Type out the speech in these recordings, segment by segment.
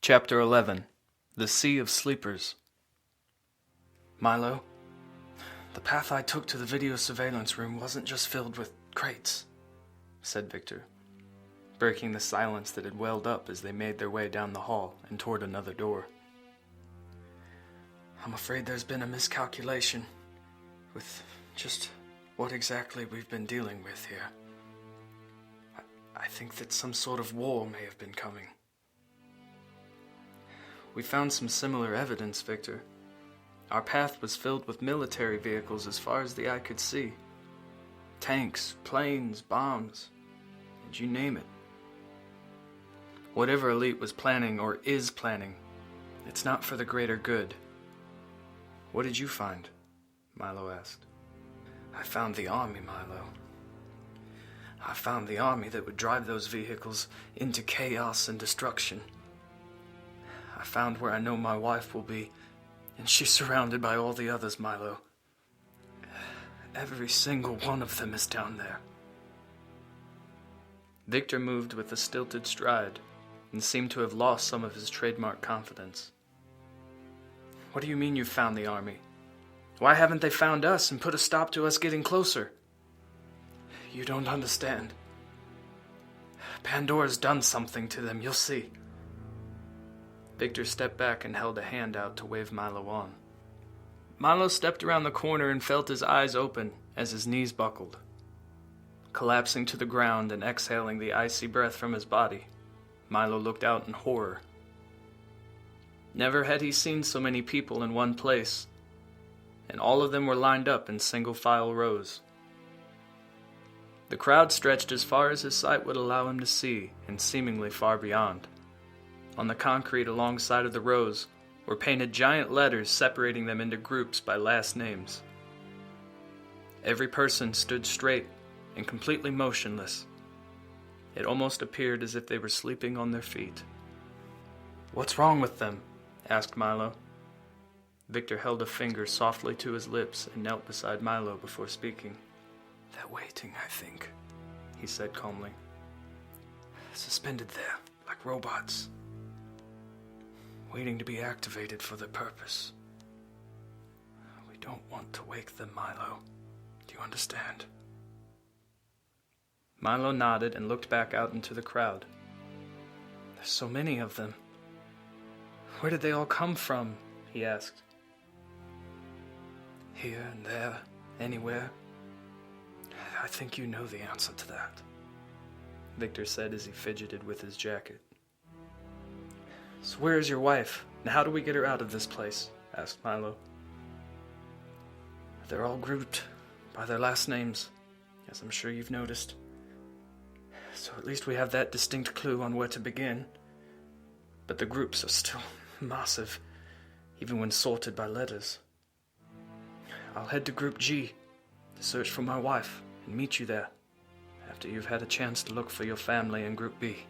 Chapter 11. The Sea of Sleepers. Milo, the path I took to the video surveillance room wasn't just filled with crates, said Victor, breaking the silence that had welled up as they made their way down the hall and toward another door. I'm afraid there's been a miscalculation with just what exactly we've been dealing with here. I think that some sort of war may have been coming. We found some similar evidence, Victor. Our path was filled with military vehicles as far as the eye could see. Tanks, planes, bombs, and you name it. Whatever elite was planning or is planning, it's not for the greater good. What did you find? Milo asked. I found the army, Milo. I found the army that would drive those vehicles into chaos and destruction. I found where I know my wife will be, and she's surrounded by all the others, Milo. Every single one of them is down there. Victor moved with a stilted stride and seemed to have lost some of his trademark confidence. What do you mean you found the army? Why haven't they found us and put a stop to us getting closer? You don't understand. Pandora's done something to them, you'll see. Victor stepped back and held a hand out to wave Milo on. Milo stepped around the corner and felt his eyes open as his knees buckled. Collapsing to the ground and exhaling the icy breath from his body, Milo looked out in horror. Never had he seen so many people in one place, and all of them were lined up in single-file rows. The crowd stretched as far as his sight would allow him to see, and seemingly far beyond. On the concrete alongside of the rows were painted giant letters separating them into groups by last names. Every person stood straight and completely motionless. It almost appeared as if they were sleeping on their feet. "What's wrong with them?" asked Milo. Victor held a finger softly to his lips and knelt beside Milo before speaking. "They're waiting, I think," he said calmly. "Suspended there, like robots. Waiting to be activated for their purpose. We don't want to wake them, Milo. Do you understand?" Milo nodded and looked back out into the crowd. "There's so many of them. Where did they all come from?" he asked. "Here and there, anywhere. I think you know the answer to that," Victor said as he fidgeted with his jacket. "So where is your wife, and how do we get her out of this place?" asked Milo. "They're all grouped by their last names, as I'm sure you've noticed. So at least we have that distinct clue on where to begin. But the groups are still massive, even when sorted by letters. I'll head to Group G to search for my wife and meet you there after you've had a chance to look for your family in Group B.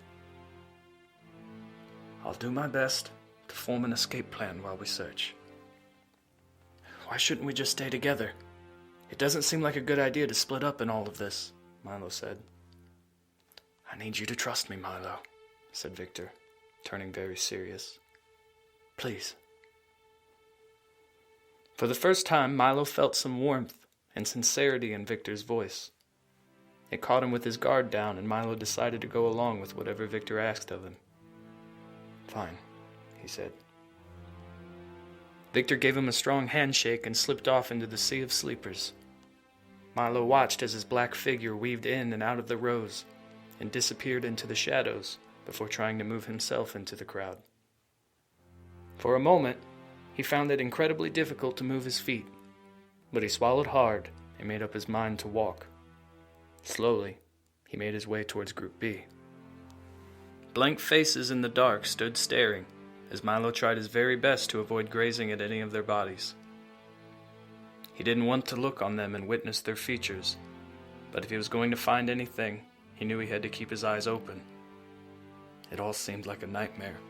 I'll do my best to form an escape plan while we search." "Why shouldn't we just stay together? It doesn't seem like a good idea to split up in all of this," Milo said. "I need you to trust me, Milo," said Victor, turning very serious. "Please." For the first time, Milo felt some warmth and sincerity in Victor's voice. It caught him with his guard down, and Milo decided to go along with whatever Victor asked of him. "Fine," he said. Victor gave him a strong handshake and slipped off into the Sea of Sleepers. Milo watched as his black figure weaved in and out of the rows and disappeared into the shadows before trying to move himself into the crowd. For a moment, he found it incredibly difficult to move his feet, but he swallowed hard and made up his mind to walk. Slowly, he made his way towards Group B. Blank faces in the dark stood staring as Milo tried his very best to avoid grazing at any of their bodies. He didn't want to look on them and witness their features, but if he was going to find anything, he knew he had to keep his eyes open. It all seemed like a nightmare.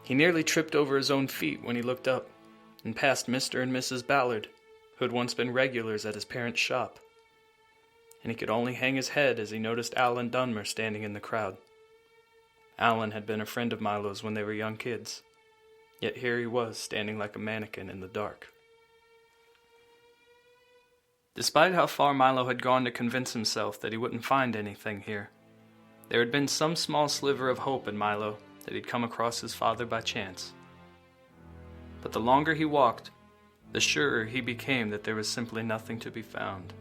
He nearly tripped over his own feet when he looked up and passed Mr. and Mrs. Ballard, who had once been regulars at his parents' shop. And he could only hang his head as he noticed Al and Dunmer standing in the crowd. Alan had been a friend of Milo's when they were young kids, yet here he was standing like a mannequin in the dark. Despite how far Milo had gone to convince himself that he wouldn't find anything here, there had been some small sliver of hope in Milo that he'd come across his father by chance. But the longer he walked, the surer he became that there was simply nothing to be found.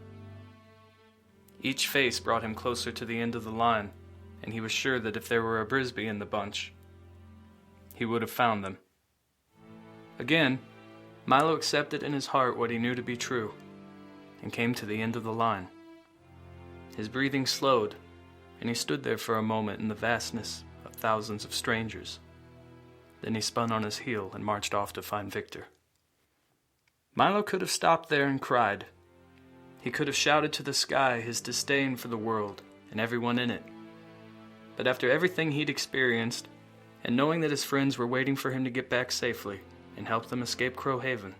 Each face brought him closer to the end of the line, and he was sure that if there were a Brisby in the bunch, he would have found them. Again, Milo accepted in his heart what he knew to be true, and came to the end of the line. His breathing slowed, and he stood there for a moment in the vastness of thousands of strangers. Then he spun on his heel and marched off to find Victor. Milo could have stopped there and cried. He could have shouted to the sky his disdain for the world and everyone in it. But after everything he'd experienced, and knowing that his friends were waiting for him to get back safely and help them escape Crow Haven,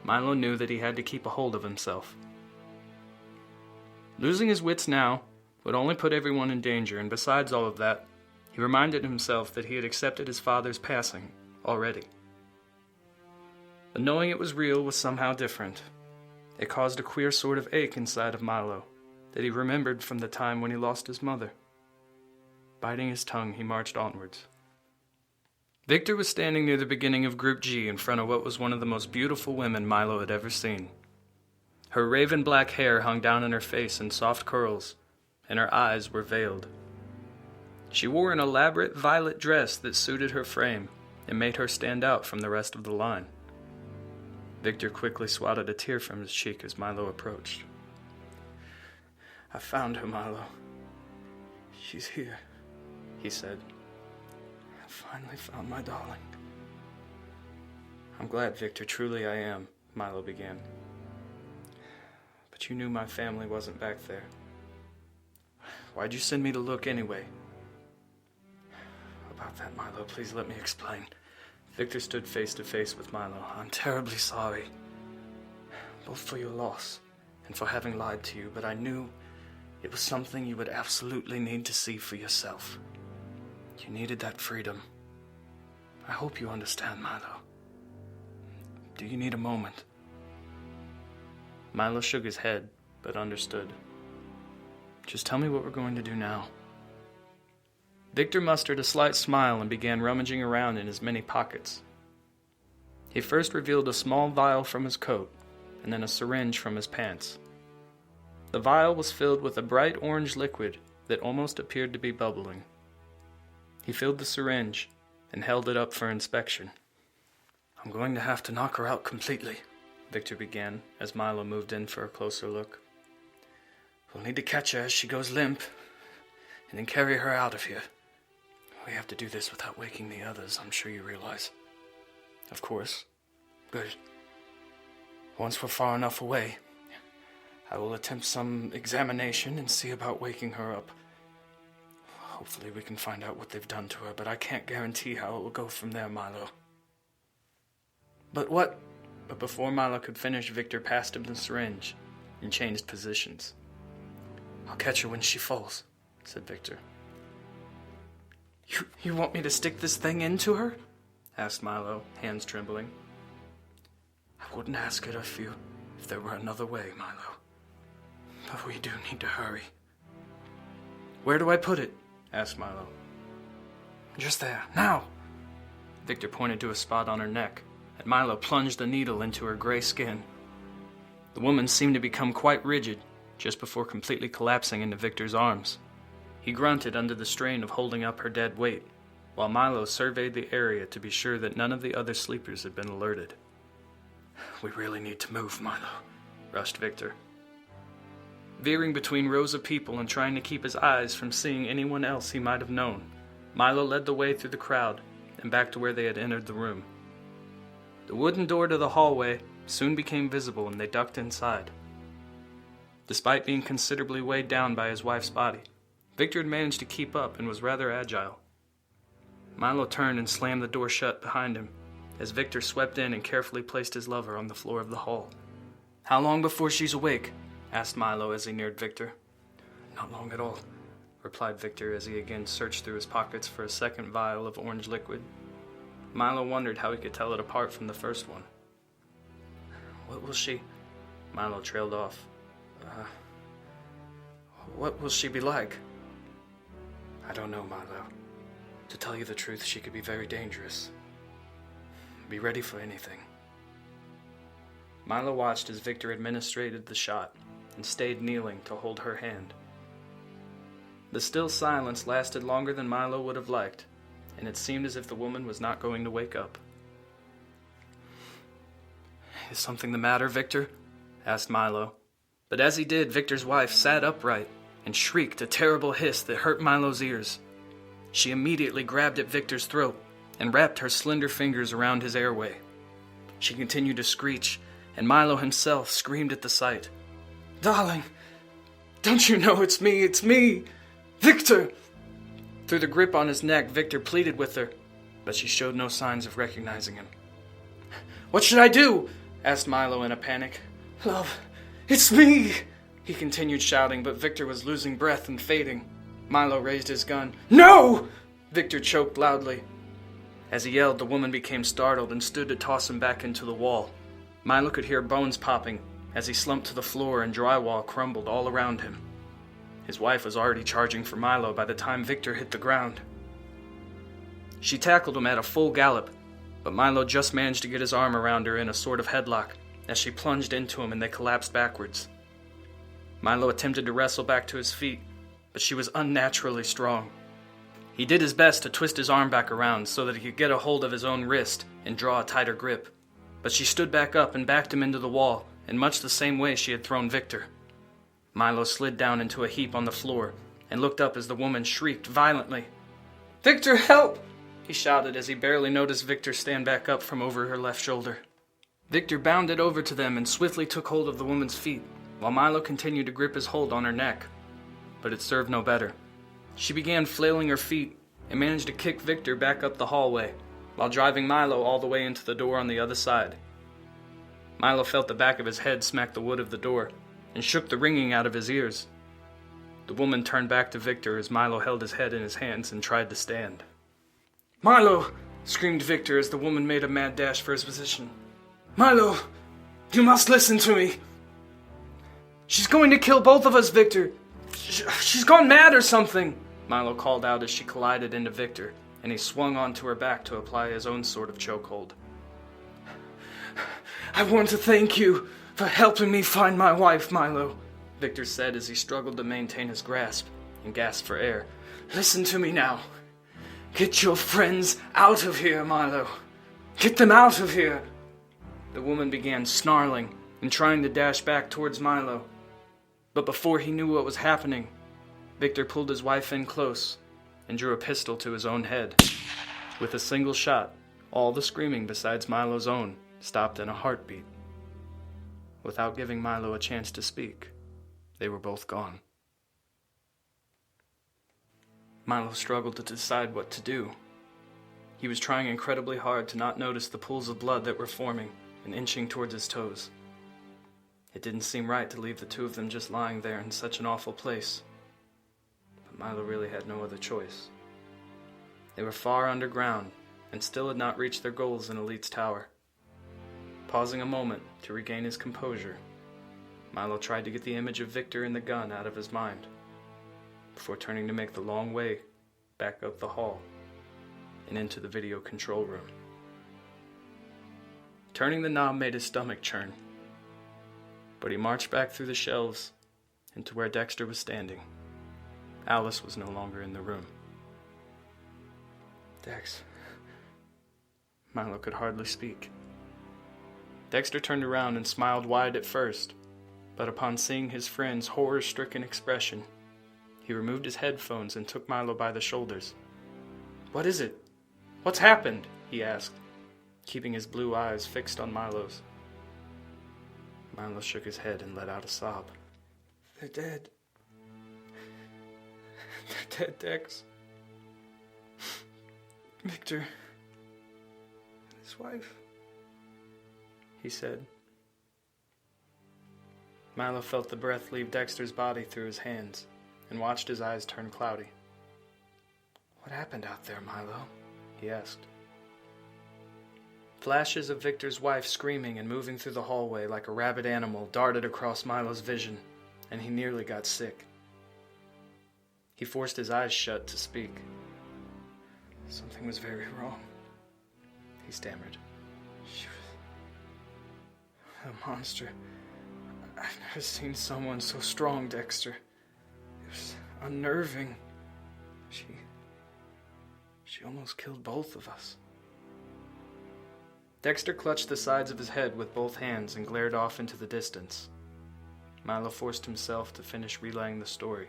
Milo knew that he had to keep a hold of himself. Losing his wits now would only put everyone in danger, and besides all of that, he reminded himself that he had accepted his father's passing already. But knowing it was real was somehow different. It caused a queer sort of ache inside of Milo that he remembered from the time when he lost his mother. Biting his tongue, he marched onwards. Victor was standing near the beginning of Group G in front of what was one of the most beautiful women Milo had ever seen. Her raven black hair hung down in her face in soft curls, and her eyes were veiled. She wore an elaborate violet dress that suited her frame and made her stand out from the rest of the line. Victor quickly swatted a tear from his cheek as Milo approached. "I found her, Milo. She's here," he said. "I finally found my darling." "I'm glad, Victor, truly I am," Milo began. "But you knew my family wasn't back there. Why'd you send me to look anyway?" "About that, Milo, please let me explain." Victor stood face to face with Milo. "I'm terribly sorry, both for your loss and for having lied to you, but I knew it was something you would absolutely need to see for yourself. You needed that freedom. I hope you understand, Milo. Do you need a moment?" Milo shook his head, but understood. "Just tell me what we're going to do now." Victor mustered a slight smile and began rummaging around in his many pockets. He first revealed a small vial from his coat, and then a syringe from his pants. The vial was filled with a bright orange liquid that almost appeared to be bubbling. He filled the syringe and held it up for inspection. "I'm going to have to knock her out completely," Victor began as Milo moved in for a closer look. "We'll need to catch her as she goes limp, and then carry her out of here. We have to do this without waking the others, I'm sure you realize." "Of course." "Good. Once we're far enough away, I will attempt some examination and see about waking her up. Hopefully we can find out what they've done to her, but I can't guarantee how it will go from there, Milo." But before Milo could finish, Victor passed him the syringe and changed positions. "I'll catch her when she falls," said Victor. You want me to stick this thing into her?" asked Milo, hands trembling. "I wouldn't ask it of you if there were another way, Milo. But we do need to hurry." "Where do I put it?" asked Milo. "Just there, now!" Victor pointed to a spot on her neck, and Milo plunged the needle into her gray skin. The woman seemed to become quite rigid, just before completely collapsing into Victor's arms. He grunted under the strain of holding up her dead weight, while Milo surveyed the area to be sure that none of the other sleepers had been alerted. "We really need to move, Milo," rushed Victor. Veering between rows of people and trying to keep his eyes from seeing anyone else he might have known, Milo led the way through the crowd and back to where they had entered the room. The wooden door to the hallway soon became visible and they ducked inside. Despite being considerably weighed down by his wife's body, Victor had managed to keep up and was rather agile. Milo turned and slammed the door shut behind him as Victor swept in and carefully placed his lover on the floor of the hall. "How long before she's awake?" asked Milo as he neared Victor. "Not long at all. replied Victor as he again searched through his pockets for a second vial of orange liquid. Milo wondered how he could tell it apart from the first one. What will she... Milo trailed off. What will she be like? I don't know, Milo. To tell you the truth, she could be very dangerous. Be ready for anything. Milo watched as Victor administered the shot and stayed kneeling to hold her hand. The still silence lasted longer than Milo would have liked, and it seemed as if the woman was not going to wake up. Is something the matter, Victor? Asked Milo. But as he did, Victor's wife sat upright and shrieked a terrible hiss that hurt Milo's ears. She immediately grabbed at Victor's throat and wrapped her slender fingers around his airway. She continued to screech, and Milo himself screamed at the sight. Darling, don't you know it's me, Victor! Through the grip on his neck, Victor pleaded with her, but she showed no signs of recognizing him. What should I do? Asked Milo in a panic. Love, it's me! He continued shouting, but Victor was losing breath and fading. Milo raised his gun. No! Victor choked loudly. As he yelled, the woman became startled and stood to toss him back into the wall. Milo could hear bones popping as he slumped to the floor and drywall crumbled all around him. His wife was already charging for Milo by the time Victor hit the ground. She tackled him at a full gallop, but Milo just managed to get his arm around her in a sort of headlock as she plunged into him and they collapsed backwards. Milo attempted to wrestle back to his feet, but she was unnaturally strong. He did his best to twist his arm back around so that he could get a hold of his own wrist and draw a tighter grip, but she stood back up and backed him into the wall in much the same way she had thrown Victor. Milo slid down into a heap on the floor and looked up as the woman shrieked violently. Victor, help! He shouted as he barely noticed Victor stand back up from over her left shoulder. Victor bounded over to them and swiftly took hold of the woman's feet, while Milo continued to grip his hold on her neck. But it served no better. She began flailing her feet and managed to kick Victor back up the hallway, while driving Milo all the way into the door on the other side. Milo felt the back of his head smack the wood of the door and shook the ringing out of his ears. The woman turned back to Victor as Milo held his head in his hands and tried to stand. Milo! Screamed Victor as the woman made a mad dash for his position. Milo! You must listen to me! She's going to kill both of us, Victor! She's gone mad or something! Milo called out as she collided into Victor, and he swung onto her back to apply his own sort of chokehold. I want to thank you for helping me find my wife, Milo, Victor said as he struggled to maintain his grasp and gasped for air. Listen to me now. Get your friends out of here, Milo. Get them out of here. The woman began snarling and trying to dash back towards Milo. But before he knew what was happening, Victor pulled his wife in close and drew a pistol to his own head. With a single shot, all the screaming besides Milo's own stopped in a heartbeat. Without giving Milo a chance to speak, they were both gone. Milo struggled to decide what to do. He was trying incredibly hard to not notice the pools of blood that were forming and inching towards his toes. It didn't seem right to leave the two of them just lying there in such an awful place. But Milo really had no other choice. They were far underground and still had not reached their goals in Elite's tower. Pausing a moment to regain his composure, Milo tried to get the image of Victor and the gun out of his mind, before turning to make the long way back up the hall and into the video control room. Turning the knob made his stomach churn, but he marched back through the shelves and to where Dexter was standing. Alice was no longer in the room. Dex. Milo could hardly speak. Dexter turned around and smiled wide at first, but upon seeing his friend's horror-stricken expression, he removed his headphones and took Milo by the shoulders. What is it? What's happened? He asked, keeping his blue eyes fixed on Milo's. Milo shook his head and let out a sob. They're dead. They're dead, Dex. Victor. And his wife. He said. Milo felt the breath leave Dexter's body through his hands and watched his eyes turn cloudy. "What happened out there, Milo?" he asked. Flashes of Victor's wife screaming and moving through the hallway like a rabid animal darted across Milo's vision, and he nearly got sick. He forced his eyes shut to speak. "Something was very wrong," he stammered. "She was a monster. I've never seen someone so strong, Dexter. It was unnerving. She almost killed both of us." Dexter clutched the sides of his head with both hands and glared off into the distance. Milo forced himself to finish relaying the story.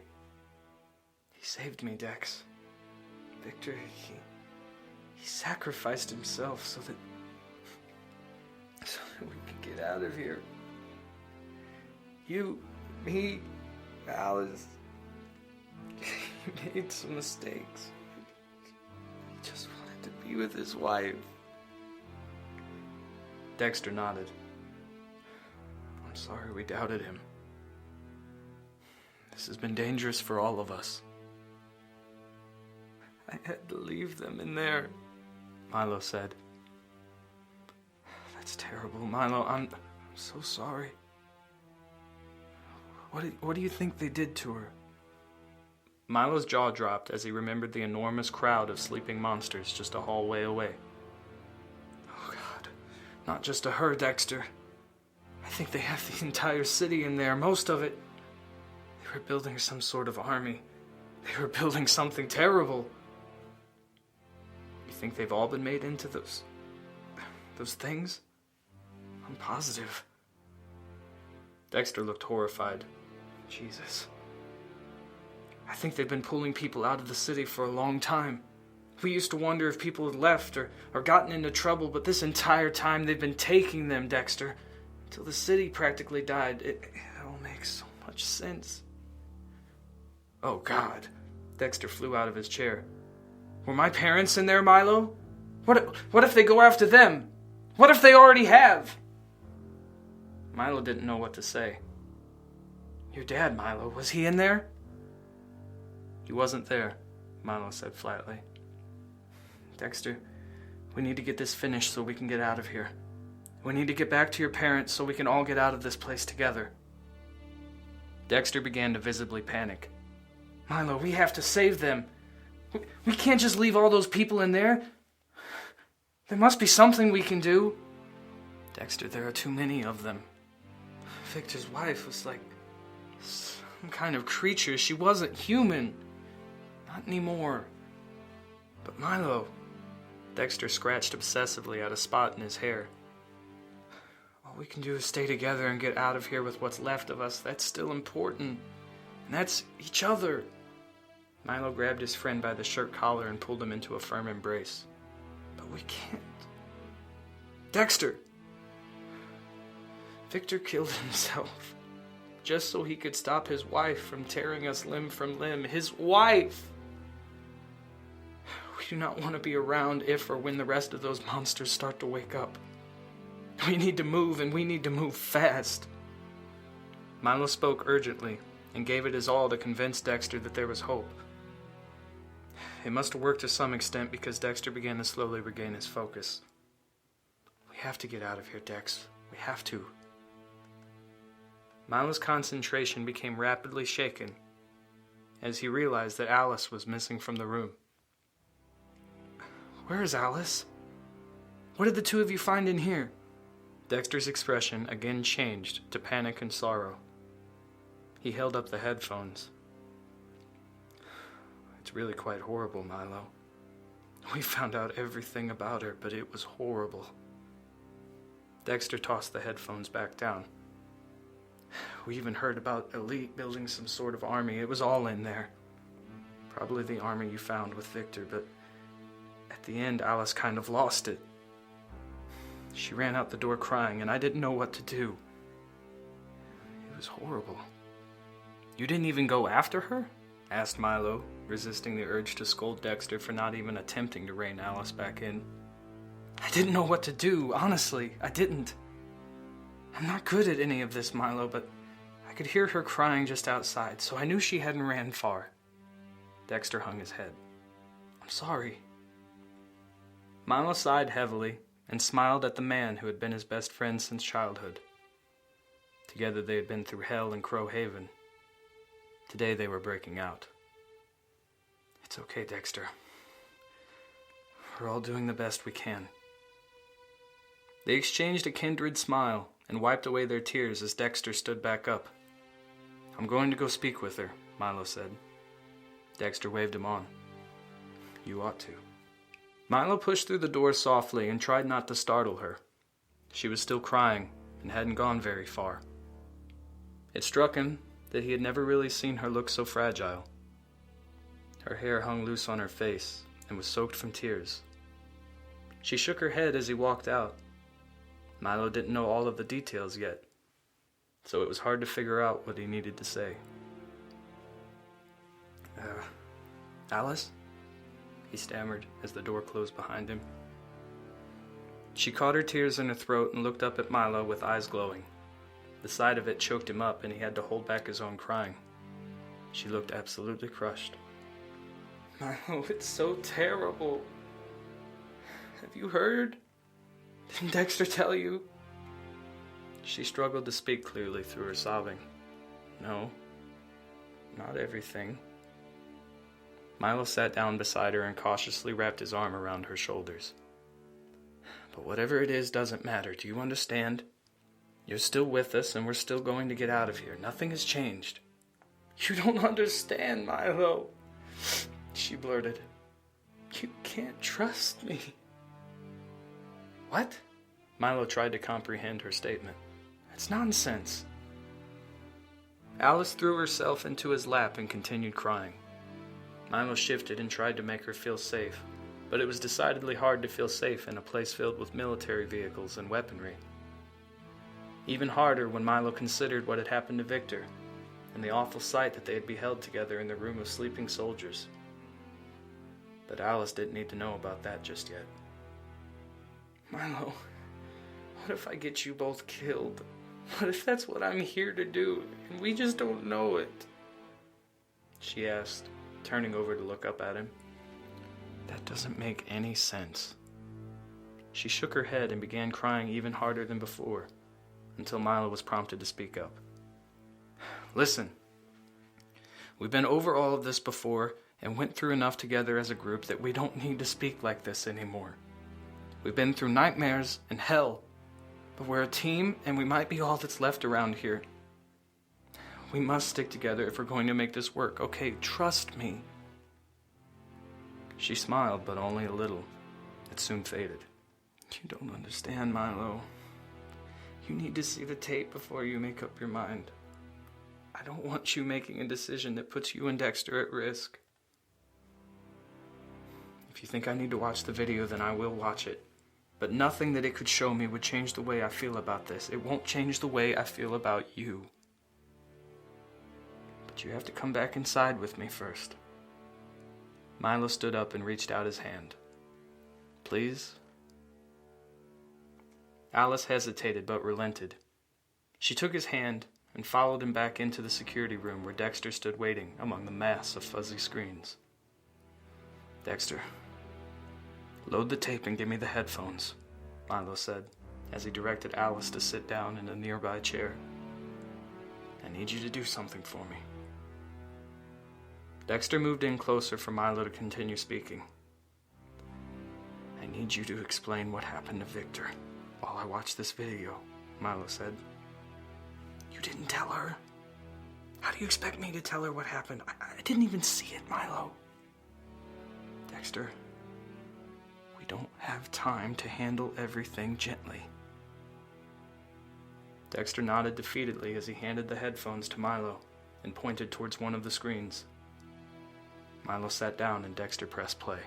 "He saved me, Dex. Victor, he sacrificed himself so that we could get out of here. You, me, Alice, he made some mistakes. He just wanted to be with his wife." Dexter nodded. "I'm sorry we doubted him. This has been dangerous for all of us." "I had to leave them in there," Milo said. "That's terrible, Milo. I'm so sorry. What do you think they did to her?" Milo's jaw dropped as he remembered the enormous crowd of sleeping monsters just a hallway away. "Oh God, not just to her, Dexter. I think they have the entire city in there, most of it. They were building some sort of army. They were building something terrible. You think they've all been made into those things? I'm positive." Dexter looked horrified. "Jesus. I think they've been pulling people out of the city for a long time. We used to wonder if people had left or gotten into trouble, but this entire time they've been taking them, Dexter. Until the city practically died. It all makes so much sense." "Oh, God." Dexter flew out of his chair. "Were my parents in there, Milo? What if they go after them? What if they already have?" Milo didn't know what to say. "Your dad, Milo, was he in there?" "He wasn't there," Milo said flatly. "Dexter, we need to get this finished so we can get out of here. We need to get back to your parents so we can all get out of this place together." Dexter began to visibly panic. "Milo, we have to save them. We can't just leave all those people in there. There must be something we can do." "Dexter, there are too many of them. Victor's wife was like some kind of creature. She wasn't human. Not anymore." "But Milo..." Dexter scratched obsessively at a spot in his hair. "All we can do is stay together and get out of here with what's left of us. That's still important. And that's each other." Milo grabbed his friend by the shirt collar and pulled him into a firm embrace. "But we can't. Dexter! Victor killed himself just so he could stop his wife from tearing us limb from limb. His wife! We do not want to be around if or when the rest of those monsters start to wake up. We need to move, and we need to move fast." Milo spoke urgently and gave it his all to convince Dexter that there was hope. It must have worked to some extent because Dexter began to slowly regain his focus. "We have to get out of here, Dex. We have to." Milo's concentration became rapidly shaken as he realized that Alice was missing from the room. "Where is Alice? What did the two of you find in here?" Dexter's expression again changed to panic and sorrow. He held up the headphones. "It's really quite horrible, Milo. We found out everything about her, but it was horrible." Dexter tossed the headphones back down. "We even heard about Elite building some sort of army. It was all in there. Probably the army you found with Victor, but at the end, Alice kind of lost it. She ran out the door crying, and I didn't know what to do. It was horrible." "You didn't even go after her?" asked Milo, resisting the urge to scold Dexter for not even attempting to rein Alice back in. "I didn't know what to do, honestly, I didn't. I'm not good at any of this, Milo, but I could hear her crying just outside, so I knew she hadn't ran far. Dexter hung his head. I'm sorry. Milo sighed heavily and smiled at the man who had been his best friend since childhood. Together they had been through hell in Crow Haven. Today they were breaking out. It's okay, Dexter. We're all doing the best we can. They exchanged a kindred smile and wiped away their tears as Dexter stood back up. I'm going to go speak with her, Milo said. Dexter waved him on. You ought to. Milo pushed through the door softly and tried not to startle her. She was still crying and hadn't gone very far. It struck him that he had never really seen her look so fragile. Her hair hung loose on her face and was soaked from tears. She shook her head as he walked out. Milo didn't know all of the details yet, so it was hard to figure out what he needed to say. Alice? He stammered as the door closed behind him. She caught her tears in her throat and looked up at Milo with eyes glowing. The sight of it choked him up and he had to hold back his own crying. She looked absolutely crushed. Milo, it's so terrible. Have you heard? Didn't Dexter tell you? She struggled to speak clearly through her sobbing. No, not everything. Milo sat down beside her and cautiously wrapped his arm around her shoulders. But whatever it is doesn't matter, do you understand? You're still with us and we're still going to get out of here. Nothing has changed. You don't understand, Milo, she blurted. You can't trust me. What? Milo tried to comprehend her statement. That's nonsense. Alice threw herself into his lap and continued crying. Milo shifted and tried to make her feel safe, but it was decidedly hard to feel safe in a place filled with military vehicles and weaponry. Even harder when Milo considered what had happened to Victor and the awful sight that they had beheld together in the room of sleeping soldiers. But Alice didn't need to know about that just yet. Milo, what if I get you both killed? What if that's what I'm here to do and we just don't know it? She asked, turning over to look up at him. That doesn't make any sense. She shook her head and began crying even harder than before, until Milo was prompted to speak up. Listen, we've been over all of this before and went through enough together as a group that we don't need to speak like this anymore. We've been through nightmares and hell, but we're a team and we might be all that's left around here. We must stick together if we're going to make this work, okay? Trust me. She smiled, but only a little. It soon faded. You don't understand, Milo. You need to see the tape before you make up your mind. I don't want you making a decision that puts you and Dexter at risk. If you think I need to watch the video, then I will watch it. But nothing that it could show me would change the way I feel about this. It won't change the way I feel about you. But you have to come back inside with me first. Milo stood up and reached out his hand. Please? Alice hesitated but relented. She took his hand and followed him back into the security room where Dexter stood waiting among the mass of fuzzy screens. Dexter, load the tape and give me the headphones, Milo said, as he directed Alice to sit down in a nearby chair. I need you to do something for me. Dexter moved in closer for Milo to continue speaking. I need you to explain what happened to Victor while I watch this video, Milo said. You didn't tell her? How do you expect me to tell her what happened? I didn't even see it, Milo. Dexter, we don't have time to handle everything gently. Dexter nodded defeatedly as he handed the headphones to Milo and pointed towards one of the screens. Milo sat down and Dexter pressed play.